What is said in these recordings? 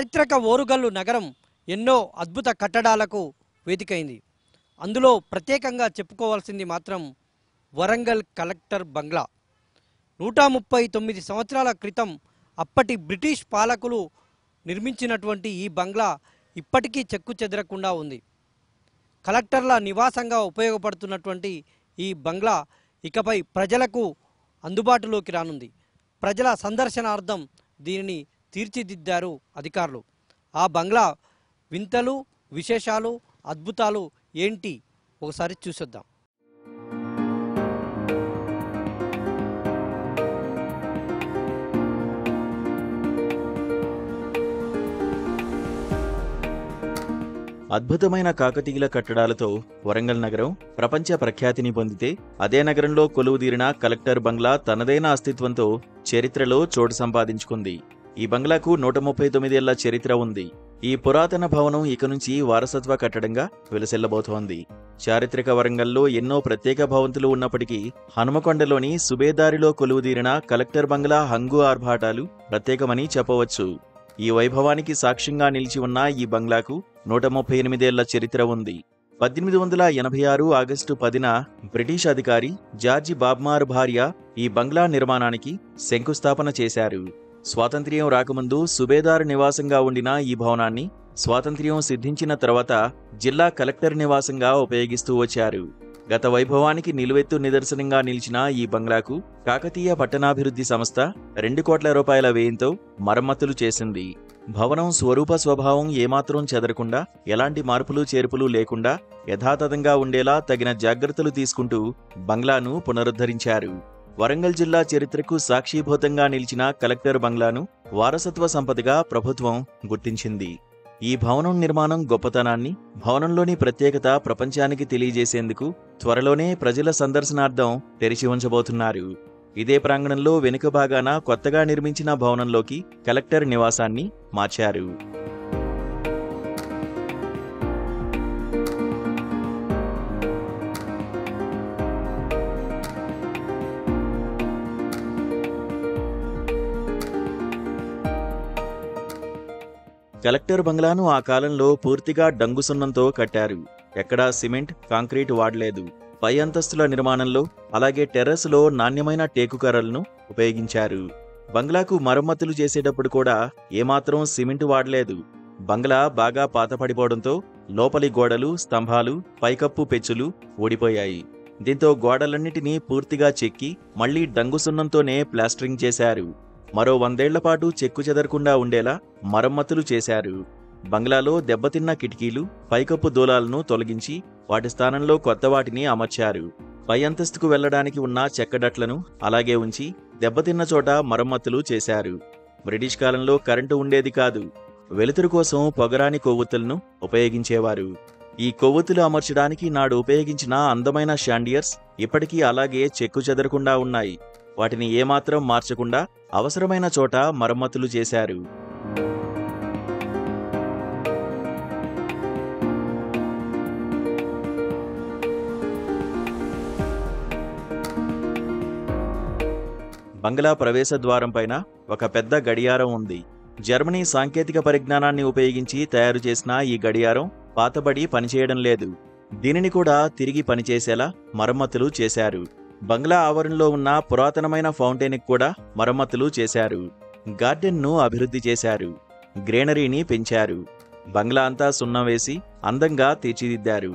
చారిత్రక ఓరుగల్లు నగరం ఎన్నో అద్భుత కట్టడాలకు వేదికైంది. అందులో ప్రత్యేకంగా చెప్పుకోవాల్సింది మాత్రం వరంగల్ కలెక్టర్ బంగ్లా. 139 సంవత్సరాల క్రితం అప్పటి బ్రిటిష్ పాలకులు నిర్మించినటువంటి ఈ బంగ్లా ఇప్పటికీ చెక్కు చెదరకుండా ఉంది. కలెక్టర్ల నివాసంగా ఉపయోగపడుతున్నటువంటి ఈ బంగ్లా ఇకపై ప్రజలకు అందుబాటులోకి రానుంది. ప్రజల సందర్శనార్థం దీనిని తీర్చిదిద్దారు అధికారులు. ఆ బంగ్లా వింతలు, విశేషాలు, అద్భుతాలు ఏంటి ఒకసారి చూసొద్దాం. అద్భుతమైన కాకతీయుల కట్టడాలతో వరంగల్ నగరం ప్రపంచ ప్రఖ్యాతిని పొందితే, అదే నగరంలో కొలువుదీరిన కలెక్టర్ బంగ్లా తనదైన అస్తిత్వంతో చరిత్రలో చోటు సంపాదించుకుంది. ఈ బంగ్లాకు 139 ఏళ్ల చరిత్ర ఉంది. ఈ పురాతన భవనం ఇక నుంచి వారసత్వ కట్టడంగా వెలసిల్లబోతోంది. చారిత్రక వరంగల్లో ఎన్నో ప్రత్యేక భవంతులు ఉన్నప్పటికీ హనుమకొండలోని సుబేదారిలో కొలువుదీరిన కలెక్టర్ బంగ్లా హంగు ఆర్భాటాలు ప్రత్యేకమని చెప్పవచ్చు. ఈ వైభవానికి సాక్ష్యంగా నిలిచి ఉన్న ఈ బంగ్లాకు 138 ఏళ్ల చరిత్ర ఉంది. 1886 ఆగస్టు 10న బ్రిటిష్ అధికారి జార్జి బాబ్మార్ భార్య ఈ బంగ్లా నిర్మాణానికి శంకుస్థాపన చేశారు. స్వాతంత్ర్యం రాకముందు సుబేదార్ నివాసంగా ఉండిన ఈ భవనాన్ని స్వాతంత్ర్యం సిద్ధించిన తర్వాత జిల్లా కలెక్టర్ నివాసంగా ఉపయోగిస్తూ వచ్చారు. గత వైభవానికి నిలువెత్తు నిదర్శనంగా నిలిచిన ఈ బంగ్లాకు కాకతీయ పట్టణాభివృద్ధి సంస్థ 2 కోట్ల రూపాయల వ్యయంతో మరమ్మతులు చేసింది. భవనం స్వరూప స్వభావం ఏమాత్రం చెదరకుండా, ఎలాంటి మార్పులు చేర్పులు లేకుండా యథాతథంగా ఉండేలా తగిన జాగ్రత్తలు తీసుకుంటూ బంగ్లాను పునరుద్ధరించారు. వరంగల్ జిల్లా చరిత్రకు సాక్షీభూతంగా నిలిచిన కలెక్టర్ బంగ్లాను వారసత్వ సంపదగా ప్రభుత్వం గుర్తించింది. ఈ భవనం నిర్మాణం గొప్పతనాన్ని, భవనంలోని ప్రత్యేకత ప్రపంచానికి తెలియజేసేందుకు త్వరలోనే ప్రజల సందర్శనార్థం తెరిచి ఉంచబోతున్నారు. ఇదే ప్రాంగణంలో వెనుక భాగాన కొత్తగా నిర్మించిన భవనంలోకి కలెక్టర్ నివాసాన్ని మార్చారు. కలెక్టర్ బంగ్లాను ఆ కాలంలో పూర్తిగా డంగుసున్నంతో కట్టారు. ఎక్కడా సిమెంట్, కాంక్రీట్ వాడలేదు. పై అంతస్తుల నిర్మాణంలో, అలాగే టెర్రస్లో నాణ్యమైన టేకు కర్రలను ఉపయోగించారు. బంగ్లాకు మరమ్మతులు చేసేటప్పుడు కూడా ఏమాత్రం సిమెంట్ వాడలేదు. బంగ్లా బాగా పాతపడిపోవడంతో లోపలి గోడలు, స్తంభాలు, పైకప్పు పెచ్చులు ఊడిపోయాయి. దీంతో గోడలన్నిటినీ పూర్తిగా చెక్కి మళ్లీ డంగుసున్నంతోనే ప్లాస్టరింగ్ చేశారు. మరో 100 ఏళ్ల పాటు చెక్కు చెదరకుండా ఉండేలా మరమ్మతులు చేశారు. బంగ్లాలో దెబ్బతిన్న కిటికీలు, పైకప్పు దూలాలను తొలగించి వాటి స్థానంలో కొత్త వాటిని అమర్చారు. పై అంతస్తుకు వెళ్లడానికి ఉన్న చెక్కడట్లను అలాగే ఉంచి దెబ్బతిన్న చోట మరమ్మతులు చేశారు. బ్రిటిష్ కాలంలో కరెంటు ఉండేది కాదు. వెలుతురు కోసం పొగరాని కొవ్వొత్తులను ఉపయోగించేవారు. ఈ కొవ్వొత్తులు అమర్చడానికి నాడు ఉపయోగించిన అందమైన షాండియర్స్ ఇప్పటికీ అలాగే చెక్కు చెదరకుండా ఉన్నాయి. వాటిని ఏమాత్రం మార్చకుండా అవసరమైన చోట మరమ్మతులు చేశారు. బంగ్లా ప్రవేశ ద్వారం పైన ఒక పెద్ద గడియారం ఉంది. జర్మనీ సాంకేతిక పరిజ్ఞానాన్ని ఉపయోగించి తయారు చేసిన ఈ గడియారం పాతబడి పనిచేయడం లేదు. దీనిని కూడా తిరిగి పనిచేసేలా మరమ్మతులు చేశారు. బంగ్లా ఆవరణలో ఉన్న పురాతనమైన ఫౌంటైన్కి కూడా మరమ్మతులు చేశారు. గార్డెన్ను అభివృద్ధి చేశారు. గ్రీనరీని పెంచారు. బంగ్లా అంతా సున్నం వేసి అందంగా తీర్చిదిద్దారు.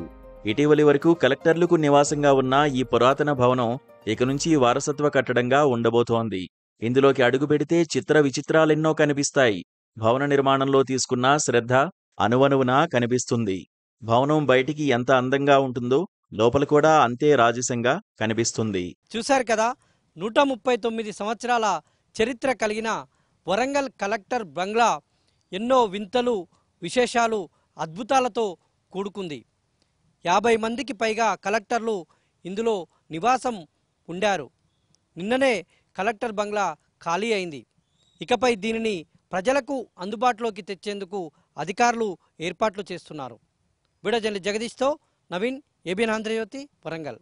ఇటీవలి వరకు కలెక్టర్లకు నివాసంగా ఉన్న ఈ పురాతన భవనం ఇక నుంచి వారసత్వ కట్టడంగా ఉండబోతోంది. ఇందులోకి అడుగుపెడితే చిత్ర విచిత్రాలెన్నో కనిపిస్తాయి. భవన నిర్మాణంలో తీసుకున్న శ్రద్ధ అణువణువునా కనిపిస్తుంది. భవనం బయటికి ఎంత అందంగా ఉంటుందో లోపల కూడా అంతే రాజసంగా కనిపిస్తుంది. చూశారు కదా, 139 సంవత్సరాల చరిత్ర కలిగిన వరంగల్ కలెక్టర్ బంగ్లా ఎన్నో వింతలు, విశేషాలు, అద్భుతాలతో కూడుకుంది. 50 మందికి పైగా కలెక్టర్లు ఇందులో నివాసం ఉండారు. నిన్ననే కలెక్టర్ బంగ్లా ఖాళీ అయింది. ఇకపై దీనిని ప్రజలకు అందుబాటులోకి తెచ్చేందుకు అధికారులు ఏర్పాట్లు చేస్తున్నారు. వీడియో జర్నలిస్ట్ జగదీష్తో నవీన్, ఏబిఎన్ ఆంధ్రజ్యోతి, వరంగల్.